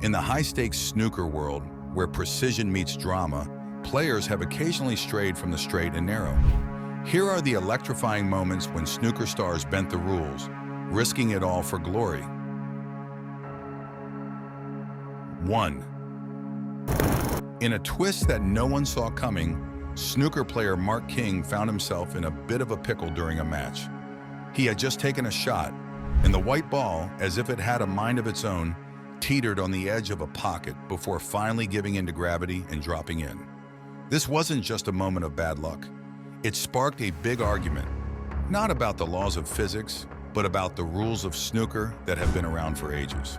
In the high-stakes snooker world, where precision meets drama, players have occasionally strayed from the straight and narrow. Here are the electrifying moments when snooker stars bent the rules, risking it all for glory. 1. In a twist that no one saw coming, snooker player Mark King found himself in a bit of a pickle during a match. He had just taken a shot, and the white ball, as if it had a mind of its own, teetered on the edge of a pocket before finally giving in to gravity and dropping in. This wasn't just a moment of bad luck. It sparked a big argument, not about the laws of physics, but about the rules of snooker that have been around for ages.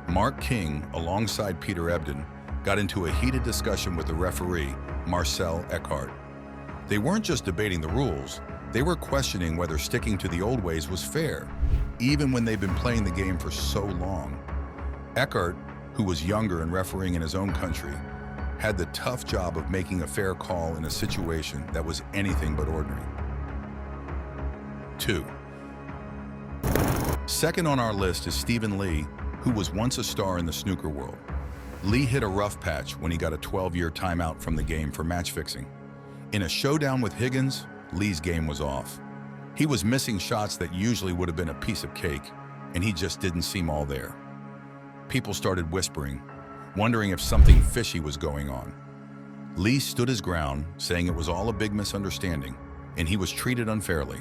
Mark King, alongside Peter Ebdon, got into a heated discussion with the referee, Marcel Eckhart. They weren't just debating the rules, they were questioning whether sticking to the old ways was fair, even when they've been playing the game for so long. Eckhart, who was younger and refereeing in his own country, had the tough job of making a fair call in a situation that was anything but ordinary. 2. Second on our list is Stephen Lee, who was once a star in the snooker world. Lee hit a rough patch when he got a 12-year timeout from the game for match fixing. In a showdown with Higgins, Lee's game was off. He was missing shots that usually would have been a piece of cake, and he just didn't seem all there. People started whispering, wondering if something fishy was going on. Lee stood his ground, saying it was all a big misunderstanding, and he was treated unfairly.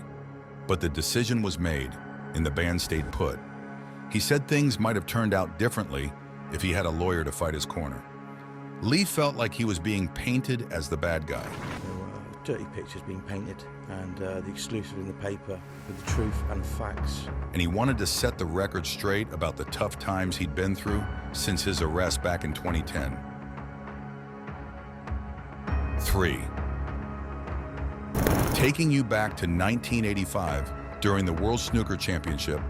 But the decision was made, and the ban stayed put. He said things might have turned out differently if he had a lawyer to fight his corner. Lee felt like he was being painted as the bad guy. Dirty pictures being painted, and the exclusive in the paper with the truth and facts. And he wanted to set the record straight about the tough times he'd been through since his arrest back in 2010. 3. Taking you back to 1985, during the World Snooker Championship,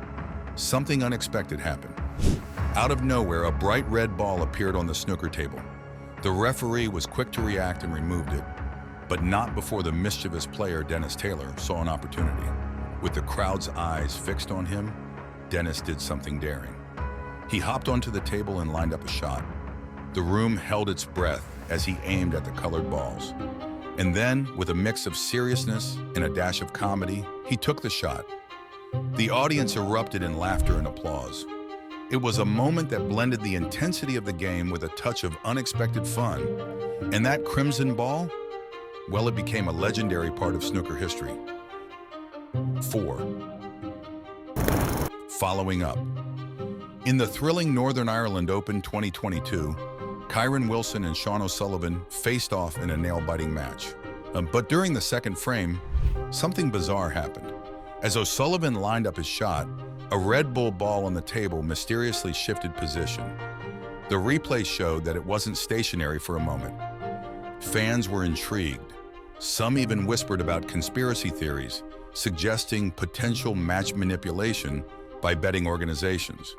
something unexpected happened. Out of nowhere, a bright red ball appeared on the snooker table. The referee was quick to react and removed it, but not before the mischievous player Dennis Taylor saw an opportunity. With the crowd's eyes fixed on him, Dennis did something daring. He hopped onto the table and lined up a shot. The room held its breath as he aimed at the colored balls. And then, with a mix of seriousness and a dash of comedy, he took the shot. The audience erupted in laughter and applause. It was a moment that blended the intensity of the game with a touch of unexpected fun. And that crimson ball? Well, it became a legendary part of snooker history. 4. Following up. In the thrilling Northern Ireland Open 2022, Kyron Wilson and Sean O'Sullivan faced off in a nail-biting match. But during the second frame, something bizarre happened. As O'Sullivan lined up his shot, a Red Bull ball on the table mysteriously shifted position. The replay showed that it wasn't stationary for a moment. Fans were intrigued. Some even whispered about conspiracy theories, suggesting potential match manipulation by betting organizations.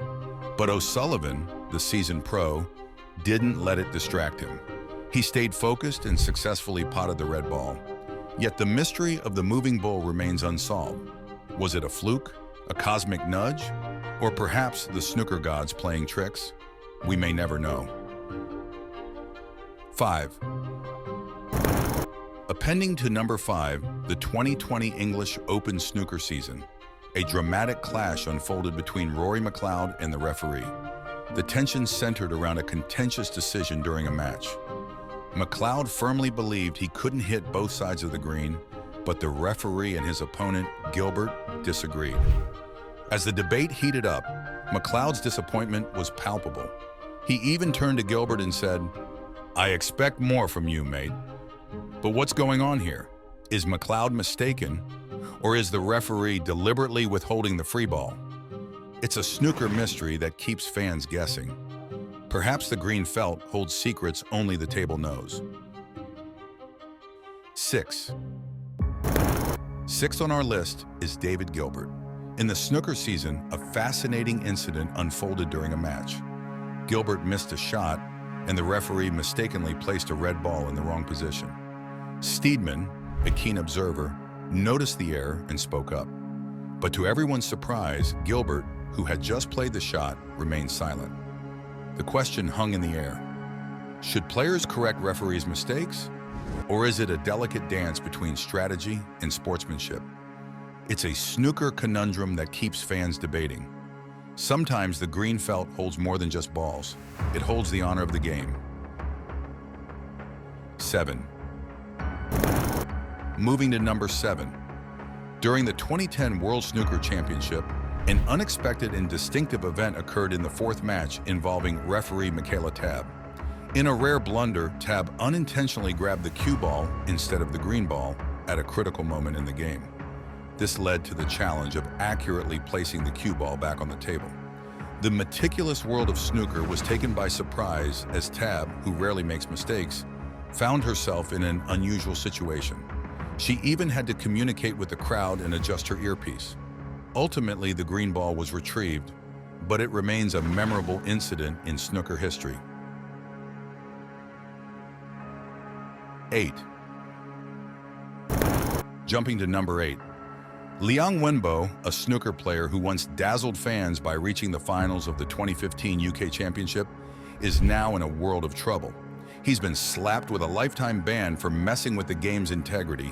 But O'Sullivan, the seasoned pro, didn't let it distract him. He stayed focused and successfully potted the red ball. Yet the mystery of the moving bull remains unsolved. Was it a fluke, a cosmic nudge, or perhaps the snooker gods playing tricks? We may never know. 5. Appending to number 5, the 2020 English Open snooker season, a dramatic clash unfolded between Rory McLeod and the referee. The tension centered around a contentious decision during a match. McLeod firmly believed he couldn't hit both sides of the green, but the referee and his opponent, Gilbert, disagreed. As the debate heated up, McLeod's disappointment was palpable. He even turned to Gilbert and said, "I expect more from you, mate." But what's going on here? Is McLeod mistaken, or is the referee deliberately withholding the free ball? It's a snooker mystery that keeps fans guessing. Perhaps the green felt holds secrets only the table knows. 6. Sixth on our list is David Gilbert. In the snooker season, a fascinating incident unfolded during a match. Gilbert missed a shot, and the referee mistakenly placed a red ball in the wrong position. Steedman, a keen observer, noticed the error and spoke up. But to everyone's surprise, Gilbert, who had just played the shot, remained silent. The question hung in the air. Should players correct referees' mistakes, or is it a delicate dance between strategy and sportsmanship? It's a snooker conundrum that keeps fans debating. Sometimes the green felt holds more than just balls. It holds the honor of the game. 7. Moving to number 7. During the 2010 World Snooker Championship, an unexpected and distinctive event occurred in the fourth match involving referee Michaela Tabb. In a rare blunder, Tabb unintentionally grabbed the cue ball instead of the green ball at a critical moment in the game. This led to the challenge of accurately placing the cue ball back on the table. The meticulous world of snooker was taken by surprise as Tabb, who rarely makes mistakes, found herself in an unusual situation. She even had to communicate with the crowd and adjust her earpiece. Ultimately, the green ball was retrieved, but it remains a memorable incident in snooker history. 8. Jumping to number 8. Liang Wenbo, a snooker player who once dazzled fans by reaching the finals of the 2015 UK Championship, is now in a world of trouble. He's been slapped with a lifetime ban for messing with the game's integrity,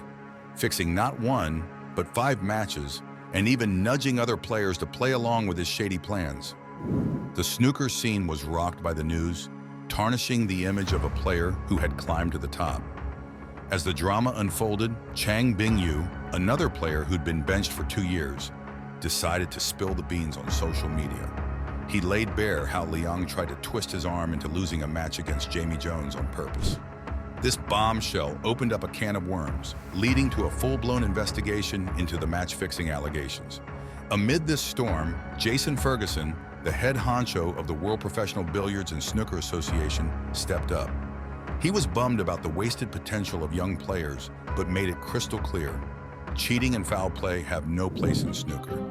fixing not 1, but 5 matches, and even nudging other players to play along with his shady plans. The snooker scene was rocked by the news, tarnishing the image of a player who had climbed to the top. As the drama unfolded, Chang Bingyu, another player who'd been benched for 2 years, decided to spill the beans on social media. He laid bare how Liang tried to twist his arm into losing a match against Jamie Jones on purpose. This bombshell opened up a can of worms, leading to a full-blown investigation into the match-fixing allegations. Amid this storm, Jason Ferguson, the head honcho of the World Professional Billiards and Snooker Association, stepped up. He was bummed about the wasted potential of young players, but made it crystal clear: cheating and foul play have no place in snooker.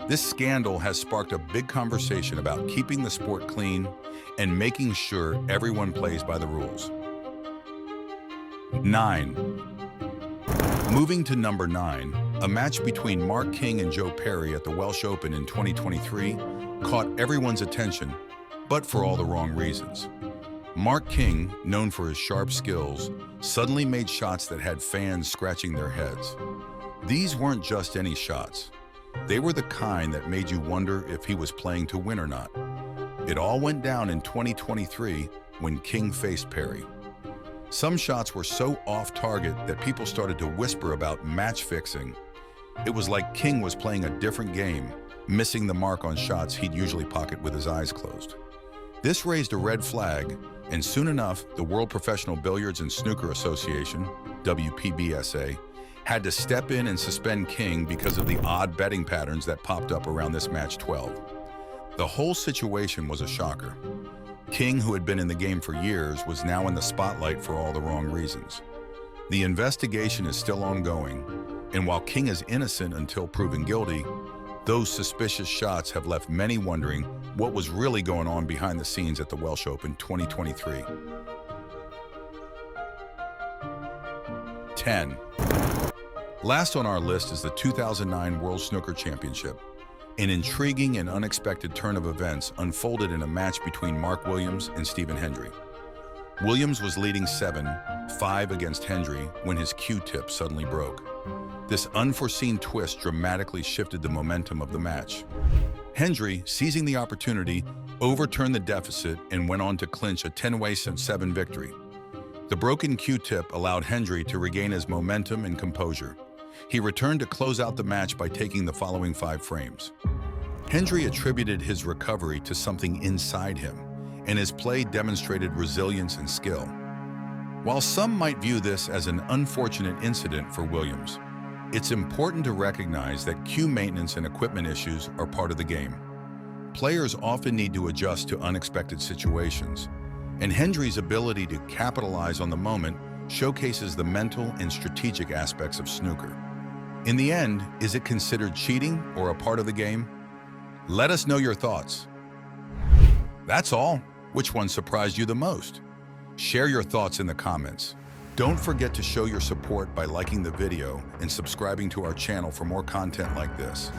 This scandal has sparked a big conversation about keeping the sport clean and making sure everyone plays by the rules. 9. Moving to number 9, a match between Mark King and Joe Perry at the Welsh Open in 2023 caught everyone's attention, but for all the wrong reasons. Mark King, known for his sharp skills, suddenly made shots that had fans scratching their heads. These weren't just any shots. They were the kind that made you wonder if he was playing to win or not. It all went down in 2023 when King faced Perry. Some shots were so off target that people started to whisper about match fixing. It was like King was playing a different game, missing the mark on shots he'd usually pocket with his eyes closed. This raised a red flag, and soon enough, the World Professional Billiards and Snooker Association, WPBSA, had to step in and suspend King because of the odd betting patterns that popped up around this match 12. The whole situation was a shocker. King, who had been in the game for years, was now in the spotlight for all the wrong reasons. The investigation is still ongoing, and while King is innocent until proven guilty, those suspicious shots have left many wondering what was really going on behind the scenes at the Welsh Open 2023. 10. Last on our list is the 2009 World Snooker Championship. An intriguing and unexpected turn of events unfolded in a match between Mark Williams and Stephen Hendry. Williams was leading 7-5 against Hendry when his cue tip suddenly broke. This unforeseen twist dramatically shifted the momentum of the match. Hendry, seizing the opportunity, overturned the deficit and went on to clinch a 10-7 victory. The broken cue tip allowed Hendry to regain his momentum and composure. He returned to close out the match by taking the following 5 frames. Hendry attributed his recovery to something inside him, and his play demonstrated resilience and skill. While some might view this as an unfortunate incident for Williams, it's important to recognize that cue maintenance and equipment issues are part of the game. Players often need to adjust to unexpected situations, and Hendry's ability to capitalize on the moment showcases the mental and strategic aspects of snooker. In the end, is it considered cheating or a part of the game? Let us know your thoughts. That's all. Which one surprised you the most? Share your thoughts in the comments. Don't forget to show your support by liking the video and subscribing to our channel for more content like this.